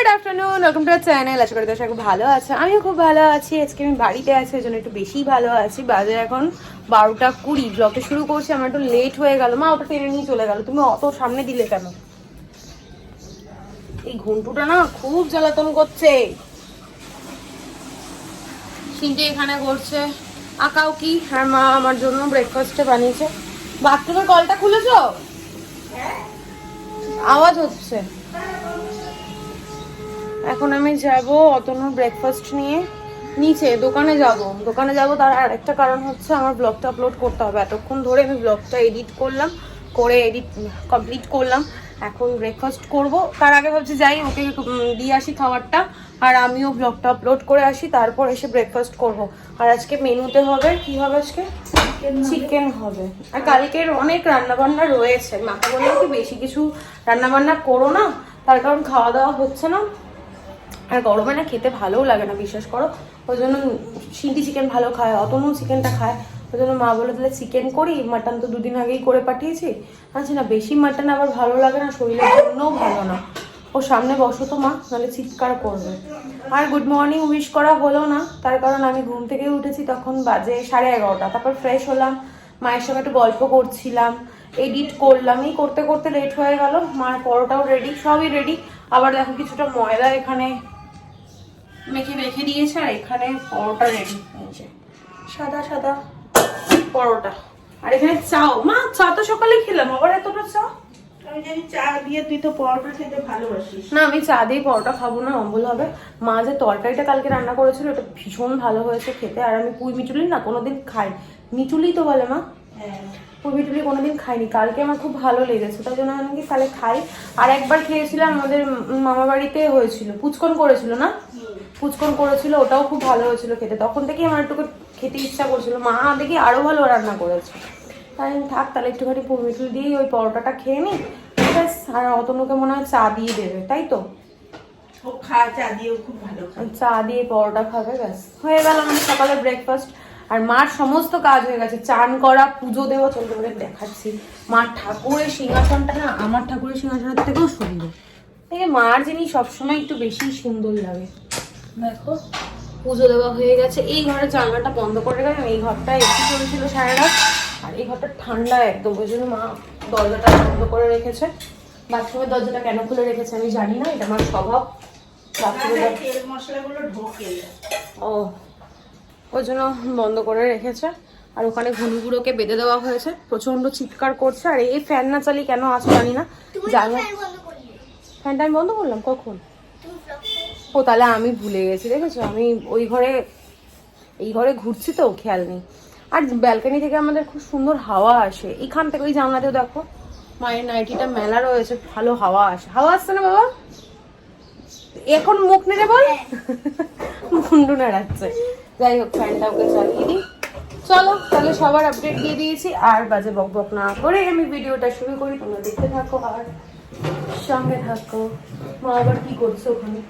Good afternoon, welcome to our channel. আশা করি দর্শক ভালো আছে, আমিও খুব ভালো আছি। আজকে আমি বাড়িতে আছি, ওই জন্য একটু বেশি ভালো আছি। বাজে এখন 12টা 20। ব্লগটা শুরু করছি, আমার একটু লেট হয়ে গেল। মা ওটা টেনে নিয়ে চলে গেল, তুমি অত সামনে দিলে কেন? এই ঘন্টুটা না খুব জ্বালাতন করছে। সিনটি এখানে করছে আঁকাও কি, আর মা আমার জন্য ব্রেকফাস্টে বানিয়েছে। বাথরুমের কলটা খুলেছো? আওয়াজ হচ্ছে। এখন আমি যাব অতনুর ব্রেকফাস্ট নিয়ে নিচে দোকানে যাব। তার আরেকটা কারণ হচ্ছে আমার ব্লগটা আপলোড করতে হবে। এতক্ষণ ধরে আমি ব্লগটা এডিট কমপ্লিট করলাম। এখন ব্রেকফাস্ট করব, তার আগে ভাবছি যাই ওকে দিয়ে আসি খাবারটা, আর আমিও ব্লগটা আপলোড করে আসি, তারপর এসে ব্রেকফাস্ট করব। আর আজকে মেনুতে হবে কি হবে? আজকে চিকেন হবে। আর কালকের অনেক রান্নাবান্না রয়েছে। মাকে বললাম কি বেশি কিছু রান্নাবান্না করো না, তার কারণ খাওয়া দাওয়া হচ্ছে না, আর গরমে না খেতে ভালোও লাগে না, বিশ্বাস করো। ওই জন্য সিন্টি চিকেন ভালো খায়, অতনু চিকেনটা খায়। ওই জন্য মা বলে তাহলে চিকেন করি, মাটন তো 2 দিন আগেই করে পাঠিয়েছি। আচ্ছা না, বেশি মাটন আবার ভালো লাগে না, শরীরের জন্যও ভালো না। ওর সামনে বসো তো মা, নাহলে চিৎকার করবে। আর গুড মর্নিং উইশ করা হলো না, তার কারণ আমি ঘুম থেকে উঠেছি তখন বাজে 11:30। তারপর ফ্রেশ হলাম, মায়ের সঙ্গে একটু গল্প করছিলাম, এডিট করলাম। এই করতে করতে লেট হয়ে গেল। মার পরোটাও রেডি, সবই রেডি। আবার দেখো কিছুটা ময়দা এখানে মেখে রেখে দিয়েছে, আর এখানে পরোটা রেডি হয়েছে, সাদা সাদা পরোটা। আর এখানে চাও। মা চা তো সকালে খেলাম, আবার এতটা চা? আমি জানি চা দিয়ে তুই তো পরোটা খেতে ভালোবাসিস। না, আমি চা দিয়ে পরোটা খাবো না, অম্বল হবে। মা যে তরকারিটা কালকে রান্না করেছিল ওটা ভীষণ ভালো হয়েছে খেতে। আর আমি পুঁই মিচুলি না কোনোদিন খাই, মিচুলি তো বলে মা, পুঁই মিচুলি কোনোদিন খাইনি। কালকে আমার খুব ভালো লেগেছে, তাই জন্য আমি কি তাহলে খাই। আর একবার খেয়েছিলাম, আমাদের মামা বাড়িতে হয়েছিল, পুচকন করেছিল না, পুচকন করেছিল, ওটাও খুব ভালো হয়েছিল খেতে। তখন থেকেই আমার একটু খেতে ইচ্ছা করছিল। মা দেখি আরো ভালো রান্না করেছে, তাই আমি থাক তাহলে একটুখানি পুঁই মিচুলি দিয়ে ওই পরোটাটা খেয়ে নিই। আর অতনুকে মনে হয় চা দিয়ে দেবে, তাই তো? ও খায়, চা দিয়েও খুব ভালো খায়। চা দিয়ে পরোটা খাবে, ব্যাস হয়ে গেল আমাদের সকালে ব্রেকফাস্ট। আর মার সমস্ত কাজ হয়ে গেছে, চান করা, পুজো দেওয়া, চলতে বলে দেখাচ্ছি। মার ঠাকুরের সিংহাসনটা না আমার ঠাকুরের সিংহাসনের থেকেও সুন্দর। এই মার জিনিস সবসময় একটু বেশি সুন্দর লাগে। দেখো পুজো দেওয়া হয়ে গেছে। এই ঘরের জানলাটা বন্ধ করে গেলাম, এই ঘরটা একটু চলেছিল সারা রাত, আর এই ঘরটা ঠান্ডা একদম, ওই জন্য মা দরজাটা বন্ধ করে রেখেছে। বাথরুমের দরজাটা কেন খুলে রেখেছে আমি জানি না, এটা আমার স্বভাব। তেল মশলাগুলো ঢোকে। ও, ওই জন্য বন্ধ করে রেখেছে। আর ওখানে ঘুনুগুলোকে বেঁধে দেওয়া হয়েছে, প্রচন্ড চিৎকার করছে। আর এই ফ্যান না চালিয়ে কেন আসে জানি না, জানলা ফ্যানটা আমি বন্ধ করলাম কখন? ও তাহলে আমি ভুলে গেছি, দেখেছো? আমি এই ঘরে ঘুরছি তো খেয়াল নেই। আর ব্যালকনি থেকে আমাদের খুব সুন্দর হাওয়া আসে এখান থেকে। ওই জানলাতেও দেখো মায়ের নাইটিটা মেলা রয়েছে, ভালো হাওয়া আসে। হাওয়া আসছে না বাবা? এখন মুখ নেড়ে বল। মুন্ডু নাড়াচ্ছে। যাই হোক, ফ্যানটা ওকে চালিয়ে দিই। চলো তাহলে সবার আপডেট দিয়ে দিয়েছি, আর বাজে বক বক না করে আমি ভিডিওটা শুরু করি। তোমরা দেখতে থাকো আর সঙ্গে থাকো। মা আবার কি করছো ওখানে?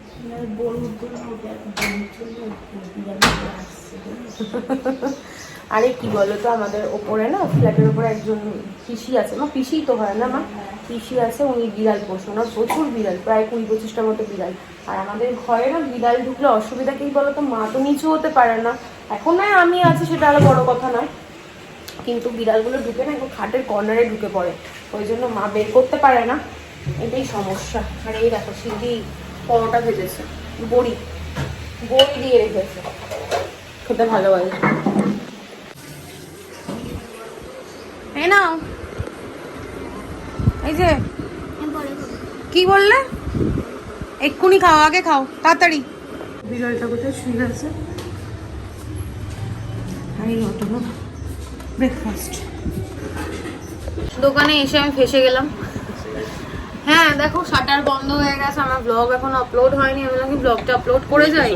আরে কি বলতো, আমাদের ওপরে না ফ্ল্যাটের ওপরে একজন পিসি আছে। মা পিসি তো হয় না মা, পিসি আছে, উনি বিড়াল পোষেন। ওনার প্রচুর বিড়াল, প্রায় 20-25টার মতো বিড়াল। আর আমাদের ঘরে না বিড়াল ঢুকলে অসুবিধা কি বলতো, মা তো নিচু হতে পারে না। এখন নয় আমি আছি, সেটা আরো বড় কথা নয়, কিন্তু বিড়ালগুলো ঢুকে না একটু খাটের কর্নারে ঢুকে পড়ে, ওই জন্য মা বের করতে পারে না, এটাই সমস্যা। আর এই দেখো সিঁড়ি পরোটা ভেজেছে, বড়ি দিয়ে রেখেছে, খেতে ভালোবাসে। এই নাও, এই যে কি বললে? এক্ষুনি খাও, আগে খাও তাড়াতাড়ি। বিড়ালটা কোথায় শুয়ে আছে? আর এই অতটা ব্রেকফাস্ট। দোকানে এসে আমি ফেসে গেলাম। হ্যাঁ দেখো শাটার বন্ধ হয়ে গেছে, আমার ব্লগ এখন আপলোড হয়নি। আমি নাকি ব্লগটা আপলোড করে যাই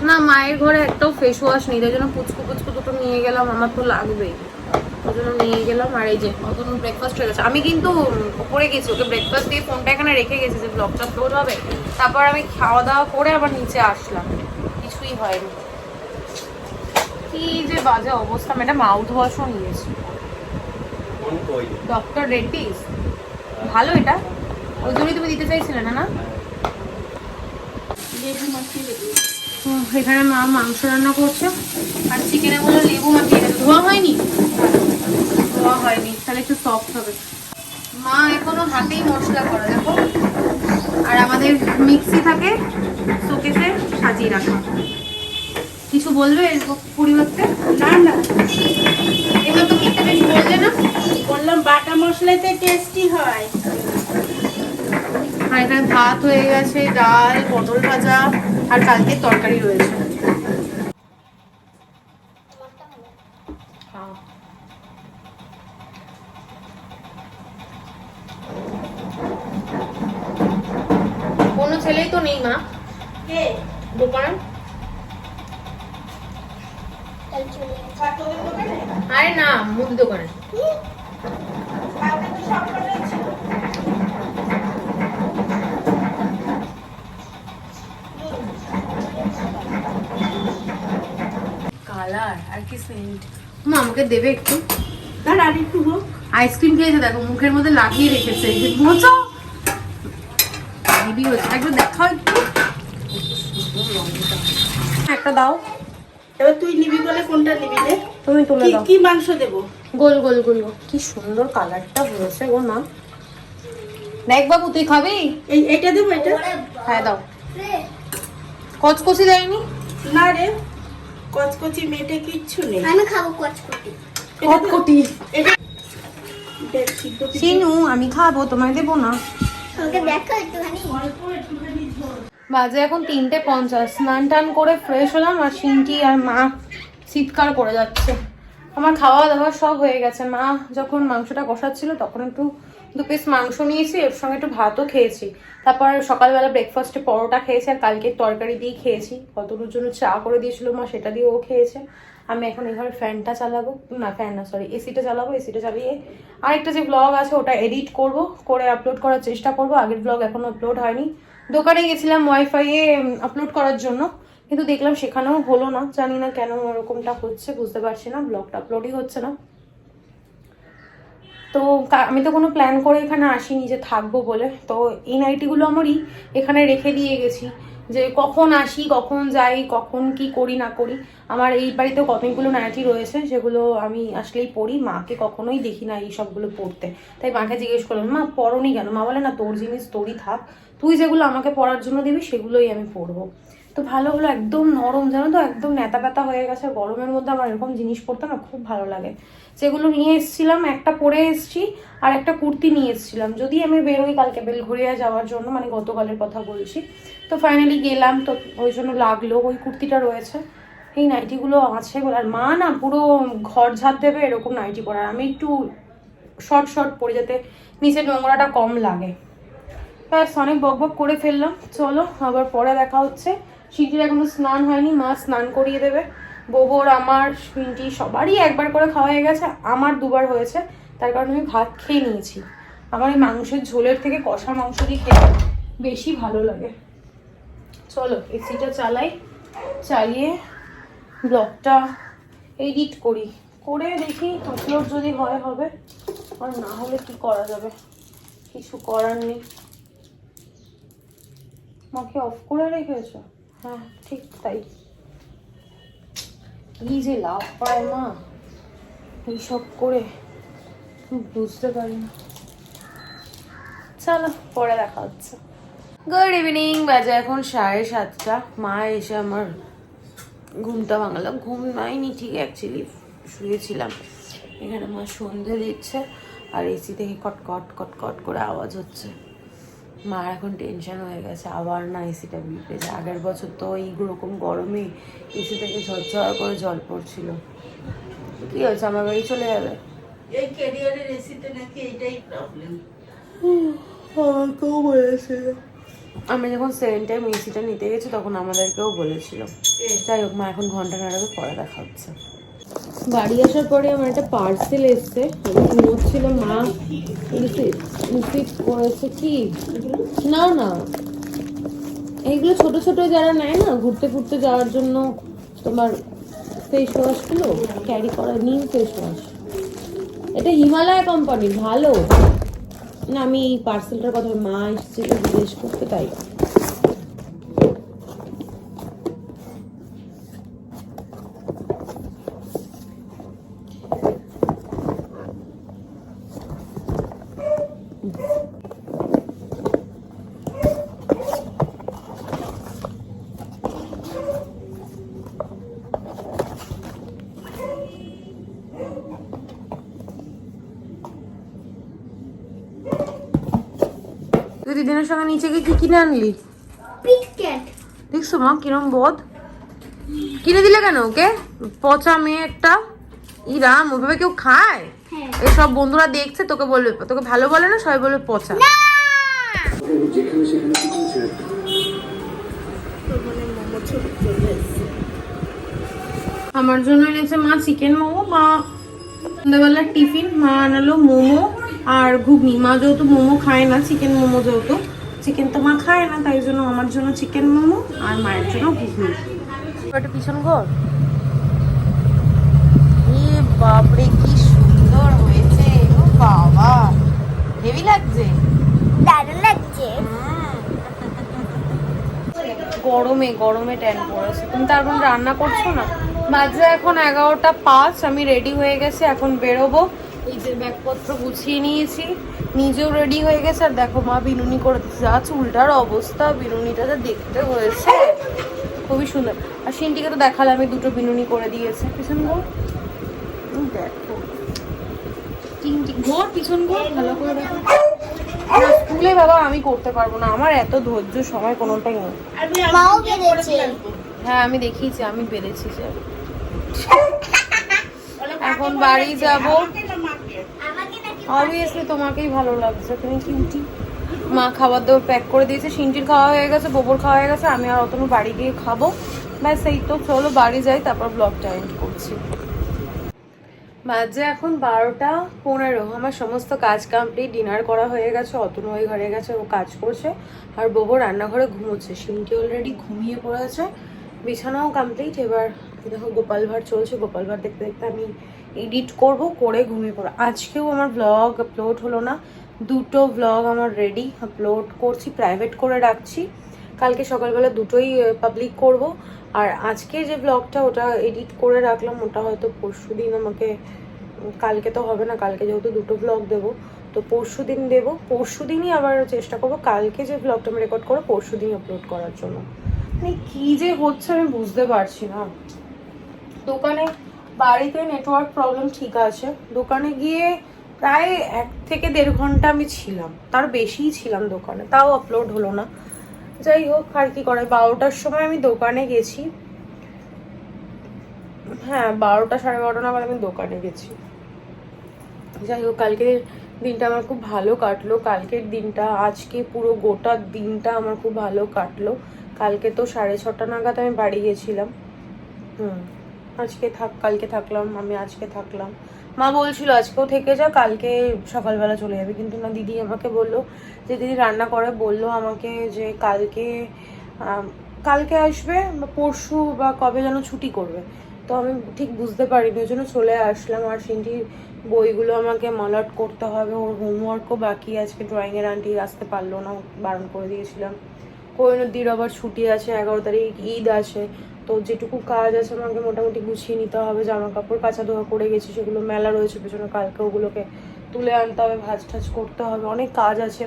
না। মায়ের ঘরে একটাও ফেস ওয়াশ নেই, তাই জন্য পুচকু দুটো নিয়ে গেলাম, আমার তো লাগবেই, ওই জন্য নিয়ে গেলাম। আর এই যে নতুন ব্রেকফাস্ট হয়ে গেছে। আমি কিন্তু উপরে গেছি, ওকে ব্রেকফাস্ট দিয়ে ফোনটা এখানে রেখে গেছি যে ব্লগটা আপলোড হবে। তারপর আমি খাওয়া দাওয়া করে আবার নিচে আসলাম, কিছুই হয়নি। কি যে বাজে অবস্থা। আমি একটা মাউথ ওয়াশও নিয়েছি, ডক্টর রেড্ডিস। ভালো এটা, ওই জন্যই তুমি দিতে চাইছিলে না? না লেবু মাখিয়ে দেবো। এখানে মা মাংস রান্না করছে আর চিকেনে বলে লেবু মাখিয়ে দেবে। ধোয়া হয়নি? ধোয়া হয়নি, তাহলে একটু সফট হবে। মা এখনো হাতেই মশলা করে দেখো। আর আমাদের মিক্সি থাকে শোকেসে সাজিয়ে রাখা। কিছু বলবে এর পরিবর্তে? না না, এবার তো কিছু বেশি বললে না। বললাম বাটা মশলাতে টেস্টি হয়। আর এখানে ভাত হয়ে গেছে, ডাল, পটল ভাজা আর কালকে তরকারি রয়েছে। কোনো ছেলেই তো নেই মা কে? দোকানে। তোদের দোকানে? আরে না, মুদি দোকানে। কালকে তো সব কটাই ছিল। কালার আর কি সেন্ট। মা আমাকে দেবে একটু? দাঁড় আর একটু হোক। আইসক্রিম খেয়েছে দেখো, মুখের মধ্যে লাগিয়ে রেখেছে। বোঝো হেভি হচ্ছে। একটু দেখাও একটু। একটা দাও। এবার তুই নিবি বলে কোনটা নিবি রে? তুমি তুলে দাও। কি মাংস দেবো? গোল গোল গোল গোল। কি সুন্দর কালারটা হয়েছে গো মা। দেখ বাবু, তুই খাবি? এইটা দেবো? এটা হ্যাঁ দাও। কচকচি দেয়নি? না রে, কচকচি মেটে কিচ্ছু নেই। আমি খাবো কচকটি। কটকটি। এটা দেখ সিদ্ধ কিছু চিনু আমি খাবো, তোমায় দেবো না। আমাকে দেখো একটুখানি। অল্প একটুখানি ঝোল। বাজে এখন 3:50। স্নান টান করে ফ্রেশ হলাম আর সিনকি আর মা চিৎকার করে যাচ্ছে। আমার খাওয়া দাওয়া সব হয়ে গেছে। মা যখন মাংসটা কষাচ্ছিল তখন একটু 2 পিস মাংস নিয়েছি, এর সঙ্গে একটু ভাতও খেয়েছি। তারপর সকালবেলা ব্রেকফাস্টে পরোটা খেয়েছি আর কালকে তরকারি দিয়ে খেয়েছি। কতটুর জন্য চা করে দিয়েছিল মা, সেটা দিয়েও খেয়েছে। আমি এখন এভাবে ফ্যানটা চালাবো, না ফ্যান না সরি এসিটা চালাবো। এসিটা চালিয়ে আরেকটা যে ব্লগ আছে ওটা এডিট করব, করে আপলোড করার চেষ্টা করব। আগের ব্লগ এখনো আপলোড হয়নি। দোকানে গেছিলাম ওয়াইফাইয়ে আপলোড করার জন্য, কিন্তু দেখলাম সেখানেও হলো না। জানি না কেন এরকমটা হচ্ছে, বুঝতে পারছি না। ব্লগটা আপলোডই হচ্ছে না। তো আমি তো কোনো প্ল্যান করে এখানে আসিনি যে থাকবো বলে। তো এই নাইটিগুলো আমারই এখানে রেখে দিয়ে গেছি, যে কখন আসি, কখন যাই, কখন কি করি না করি। আমার এই বাড়িতে কতগুলো নাইটি রয়েছে, সেগুলো আমি আসলেই পরি। মাকে কখনোই দেখি না এই সবগুলো পরতে। তাই মাকে জিজ্ঞেস করলাম, মা পরনি কেন? মা বলে না, তোর জিনিস তোরই থাক, তুই যেগুলো আমাকে পরার জন্য দিবি সেগুলোই আমি পরবো। তো ভালো হলো, একদম নরম, জানো তো, একদম নেতা পাতা হয়ে গেছে। গরমের মধ্যে আমার এরকম জিনিস পরতে না খুব ভালো লাগে। যেগুলো নিয়ে এসেছিলাম, একটা পরে এসেছি আর একটা কুর্তি নিয়ে এসেছিলাম। যদি আমি বেরোই কালকে বেলঘরিয়া যাওয়ার জন্য, মানে গতকালের কথা বলছি। তো ফাইনালি গেলাম, তো ওই জন্য লাগলো। ওই কুর্তিটা রয়েছে, এই নাইটিগুলো আছে। আর মা না পুরো ঘর ঝাড় দেবে এরকম নাইটি পরার। আমি একটু শর্ট শর্ট পরে, যাতে নিচে নোংরাটা কম লাগে। ব্যাস, অনেক বক বক করে ফেললাম। চলো আবার পরে দেখা হচ্ছে। শীতের এখনো স্নান হয়নি, মা স্নান করিয়ে দেবে। বোবর, আমার, পিন্টি সবারই একবার করে খাওয়া হয়ে গেছে, আমার 2বার হয়েছে। তার কারণে আমি ভাত খেয়ে নিয়েছি। আমার এই মাংসের ঝোলের থেকে কষা মাংস দিয়ে খেতে বেশি ভালো লাগে। চলো এসিটা চালাই, চালিয়ে ব্লগটা এডিট করি, করে দেখি আপলোড যদি হয় হবে, আর না হলে কি করা যাবে, কিছু করার নেই। মাকে অফ করে রেখেছো? হ্যাঁ ঠিক তাই। কি যে লাভ পায় মা এইসব করে, বুঝতে পারি না। চলো পরে দেখা হচ্ছে। গুড ইভিনিং, বাজে এখন 7:30। মা এসে আমার ঘুমটা ভাঙলাম। ঘুম নাইনি ঠিক, অ্যাকচুয়ালি শুয়েছিলাম। এখানে মা সন্ধে দিচ্ছে আর এসি থেকে কটকট কটকট করে আওয়াজ হচ্ছে। মার এখন টেনশন হয়ে গেছে, আবার না এসিটা বিগড়ে যায়। আগের বছর তো এইরকম গরমে এসি থেকে ঝরঝর করে জল পড়ছিল। কি হয়েছে, আমার বাড়ি চলে যাবে? এই ক্যারিয়ারের রেসিতে নাকি এটাই প্রবলেম। আমাকেও বলেছিল, আমি যখন 7 টাইম এসিটা নিতে গেছি তখন আমাদেরকেও বলেছিল। যাই হোক, মা এখন ঘন্টা নাড়াবে, পরে দেখা হচ্ছে। বাড়ি আসার পরে আমার একটা পার্সেল এসছে, আমি ঘুমোচ্ছিলাম, মা রিসিভ করেছে। কি না না, এইগুলো ছোট ছোট যারা নেয় না ঘুরতে ঘুরতে যাওয়ার জন্য, তোমার ফেস ওয়াশগুলো ক্যারি করা, নিউ ফেস ওয়াশ। এটা হিমালয় কোম্পানির, ভালো না। আমি এই পার্সেলটার কথা মা এসেছিল জিজ্ঞেস করতে, তাই দিদিনের সঙ্গে নিচে গিয়ে কি কিনে আনলি? পিটক্যাট। দেখছো মা কিরম বোধ কিনে দিলে কেন ওকে? পচা মেয়ে একটা। ইরাম ওইভাবে কেউ খায়? হ্যাঁ। এসব বন্ধুরা দেখছে তোকে বলবে, তোকে ভালো বলে না, সবাই বলবে পচা। আমার জন্য এনেছে মা চিকেন মোমো। মা সন্ধ্যাবেলার টিফিন মা আনালো মোমো আর ঘুগনি। মা যেহেতু মোমো খায় না, চিকেন মোমো যেহেতু, চিকেন তো মা খায় না, তাই জন্য আমার জন্য চিকেন মোমো আর মায়ের জন্য ঘুগনি। একটা পিছন ঘর, এ বাপরে কি সুন্দর হয়েছে, ও বাবা হেভি লাগছে। দারুণ লাগছে। গরমে গরমে ট্যান পড়েছে। তুমি তারপর রান্না করছো না? বাজে এখন 11:05। আমি রেডি হয়ে গেছি, এখন বেরোবো। এই যে ব্যাগপত্র গুছিয়ে নিয়েছি, নিজেও রেডি হয়ে গেছে। আর দেখো মা বিনুনি করে দিচ্ছে, যা চুলটার অবস্থা, বিনুনিটা যা দেখতে হয়েছে খুবই সুন্দর। আর সিনটিকে তো দেখালে আমি দুটো বিনুনি করে দিয়েছে। পিছন ঘোর, দেখো ঘোর, পিছন ঘোর, ভালো করে দেখো। স্কুলে বাবা আমি করতে পারবো না, আমার এত ধৈর্য সময় কোনোটাই নেই। মাও পেরেছে। হ্যাঁ আমি দেখিয়েছি, আমি পেরেছি। যে এখন বাড়ি যাব, আমাকে নাকি অবভিয়াসলি তোমাকেই ভালো লাগছে, তুমি কিউটি। মা খাবার দাবার প্যাক করে দিয়েছে, সিনটির খাওয়া হয়ে গেছে, বোবর খাওয়া হয়ে গেছে, আমি আর অতনু বাড়ি গিয়ে খাবো। ব্যাস এই তো, চলো বাড়ি যাই, তারপর ব্লগটা এন্ড করছি। বাজে এখন 12:15। আমার সমস্ত কাজ কমপ্লিট, ডিনার করা হয়ে গেছে, অতনু ওই ঘরে গেছে, ও কাজ করছে, আর বোবো রান্নাঘরে ঘুমোচ্ছে। সিনটি অলরেডি ঘুমিয়ে পড়েছে, বিছানাও কমপ্লিট। এবার দেখো গোপাল ভাঁড় চলছে, গোপাল ভাঁড় দেখতে দেখতে আমি এডিট করব, করে ঘুমিয়ে পড়ো। আজকেও আমার ব্লগ আপলোড হলো না, দুটো ব্লগ আমার রেডি, আপলোড করছি, প্রাইভেট করে রাখছি। কালকে সকালবেলা দুটোই পাবলিক করব। আর আজকে যে ব্লগটা ওটা এডিট করে রাখলাম, ওটা হয়তো পরশুদিন আমাকে, কালকে তো হবে না, কালকে যেহেতু দুটো ব্লগ দেবো, তো পরশুদিন দেবো। পরশুদিনই আবার চেষ্টা করবো কালকে যে ব্লগটা আমি রেকর্ড করবো পরশুদিনই আপলোড করার জন্য। মানে কি যে হচ্ছে আমি বুঝতে পারছি না। দোকানে, বাড়িতে নেটওয়ার্ক প্রবলেম ঠিক আছে, দোকানে গিয়ে প্রায় 1 থেকে 1.5 ঘন্টা আমি ছিলাম, তার বেশিই ছিলাম দোকানে, তাও আপলোড হলো না। যাই হোক, আর কি করে, 12টার সময় আমি দোকানে গেছি। হ্যাঁ 12টা 12:30 নাগাদ আমি দোকানে গেছি। যাই হোক, কালকের দিনটা আমার খুব ভালো কাটলো। কালকের দিনটা, আজকে পুরো গোটা দিনটা আমার খুব ভালো কাটলো। কালকে তো 6:30 নাগাদ আমি বাড়ি গেছিলাম। আজকে কালকে থাকলাম আমি, আজকে থাকলাম। মা বলছিল আজকেও থেকে যা, কালকে সকালবেলা চলে যাবে, কিন্তু না, দিদি আমাকে বললো, যে দিদি রান্না করে বললো আমাকে যে কালকে আসবে বা পরশু বা কবে যেন ছুটি করবে। তো আমি ঠিক বুঝতে পারিনি, ওই জন্য চলে আসলাম। আর সিনটির বইগুলো আমাকে মলাট করতে হবে, ওর হোমওয়ার্কও বাকি। আজকে ড্রয়িংয়ের আন্টি আসতে পারলো না, বারণ করে দিয়েছিলাম। কোহিনুদ্দির আবার ছুটি আছে, 11 তারিখ ঈদ আছে, তো যেটুকু কাজ আছে আমাকে মোটামুটি গুছিয়ে নিতে হবে। জামা কাপড় কাচা ধোয়া করে গেছি, সেগুলো মেলা রয়েছে পেছনে, কালকে ওগুলোকে তুলে আনতে হবে, ভাজ টাজ করতে হবে, অনেক কাজ আছে।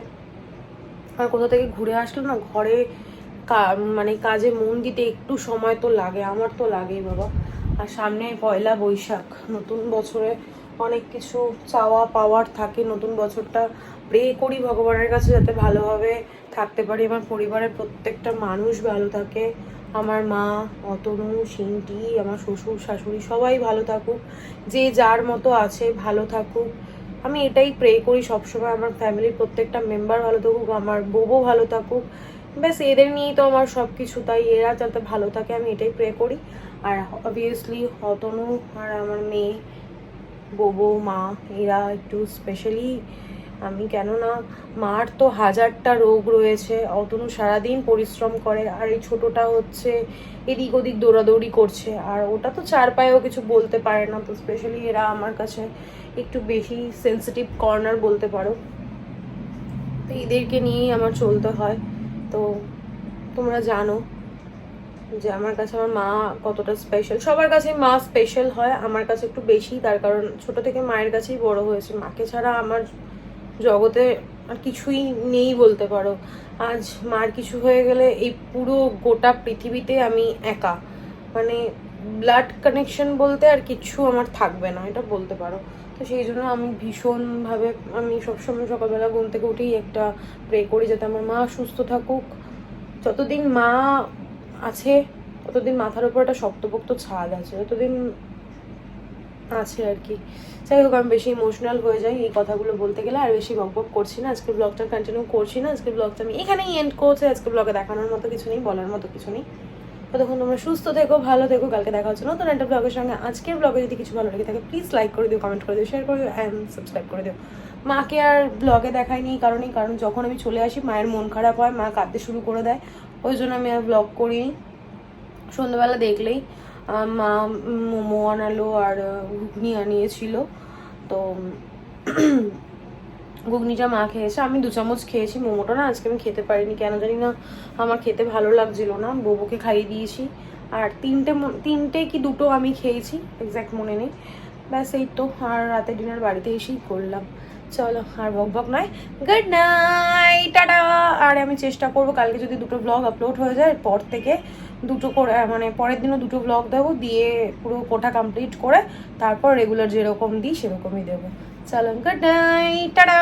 আর কোথা থেকে ঘুরে আসলে না, ঘরে মানে কাজে মন দিতে একটু সময় তো লাগে, আমার তো লাগেই বাবা। আর সামনে পয়লা বৈশাখ, নতুন বছরে অনেক কিছু চাওয়া পাওয়ার থাকে। নতুন বছরটা প্রে করি ভগবানের কাছে যাতে ভালোভাবে থাকতে পারি, আমার পরিবারের প্রত্যেকটা মানুষ ভালো থাকে, আমার মা, অতনু, সিনটি, আমার শ্বশুর শাশুড়ি সবাই ভালো থাকুক, যে যার মতো আছে ভালো থাকুক। আমি এটাই প্রে করি সবসময়, আমার ফ্যামিলির প্রত্যেকটা মেম্বার ভালো থাকুক, আমার বউও ভালো থাকুক, ব্যাস এদের নিয়েই তো আমার সব কিছু। তাই এরা যাতে ভালো থাকে আমি এটাই প্রে করি। আর অবভিয়াসলি অতনু আর আমার মেয়ে, বউ, মা, এরা একটু স্পেশালি আমি, কেননা মার তো 1000টা রোগ রয়েছে, অতনু সারাদিন পরিশ্রম করে, আর এই ছোটটা হচ্ছে এদিক ওদিক দৌড়াদৌড়ি করছে, আর ওটা তো 4 পায়েও কিছু বলতে পারে না। তো স্পেশালি এরা আমার কাছে একটু বেশি সেন্সিটিভ কর্নার বলতে পারো, তো এদেরকে নিয়েই আমার চলতে হয়। তো তোমরা জানো যে আমার কাছে আমার মা কতটা স্পেশাল। সবার কাছে মা স্পেশাল হয়, আমার কাছে একটু বেশি, তার কারণ ছোট থেকে মায়ের কাছেই বড় হয়েছে। মাকে ছাড়া আমার জগতে আর কিছুই নেই বলতে পারো। আজ মার কিছু হয়ে গেলে এই পুরো গোটা পৃথিবীতে আমি একা, মানে ব্লাড কানেকশন বলতে আর কিছু আমার থাকবে না, এটা বলতে পারো। তো সেই জন্য আমি ভীষণভাবে আমি সবসময় সকালবেলা ঘুম থেকে উঠেই একটা প্রে করি যাতে আমার মা সুস্থ থাকুক। যতদিন মা আছে ততদিন মাথার উপর একটা শক্তপোক্ত ছাদ আছে, যতদিন আছে আর কি। যাই হোক, আমি বেশি ইমোশনাল হয়ে যাই এই কথাগুলো বলতে গেলে, আর বেশি বকবক করছি না। আজকের ব্লগটা কন্টিনিউ করছি না, আজকের ব্লগটা আমি এখানেই এন্ড করছি। আজকের ব্লগে দেখানোর মতো কিছু নেই, বলার মতো কিছু নেই। ততক্ষণ তোমরা সুস্থ থেকো, ভালো থেকো। কালকে দেখা হচ্ছে নতুন একটা ব্লগের সঙ্গে। আজকের ব্লগে যদি কিছু ভালো লেগে থাকে প্লিজ লাইক করে দিও, কমেন্ট করে দিও, শেয়ার করে দিও অ্যান্ড সাবস্ক্রাইব করে দিও। মাকে আর ব্লগে দেখাইনি কারণ যখন আমি চলে আসি মায়ের মন খারাপ হয়, মা কাঁদতে শুরু করে দেয়, ওই জন্য আমি আর ব্লগ করিনি। সন্ধ্যাবেলা দেখলেই মা মোমো আনালো আর ঘুগনি আনিয়েছিল, তো ঘুগনিটা মা খেয়েছে, আমি 2 চামচ খেয়েছি। মোমোটা না আজকে আমি খেতে পারিনি, কেন জানি না, আমার খেতে ভালো লাগছিল না। বউকে খাইয়ে দিয়েছি, আর 3টে কি 2টো আমি খেয়েছি, এক্স্যাক্ট মনে নেই। ব্যাস এই তো, আর রাতে ডিনার বাড়িতে এসেই করলাম। চলো আর বক নয়, গুড নাইট, টাটা। আর আমি চেষ্টা করবো কালকে যদি 2টো ব্লগ আপলোড হয়ে যায়, পর থেকে 2টো করে, মানে পরের দিনও 2টো ব্লগ দেবো, দিয়ে পুরো কোটা কমপ্লিট করে তারপর রেগুলার যেরকম দিই সেরকমই দেবো। চলো, গুড নাইট, টাটা।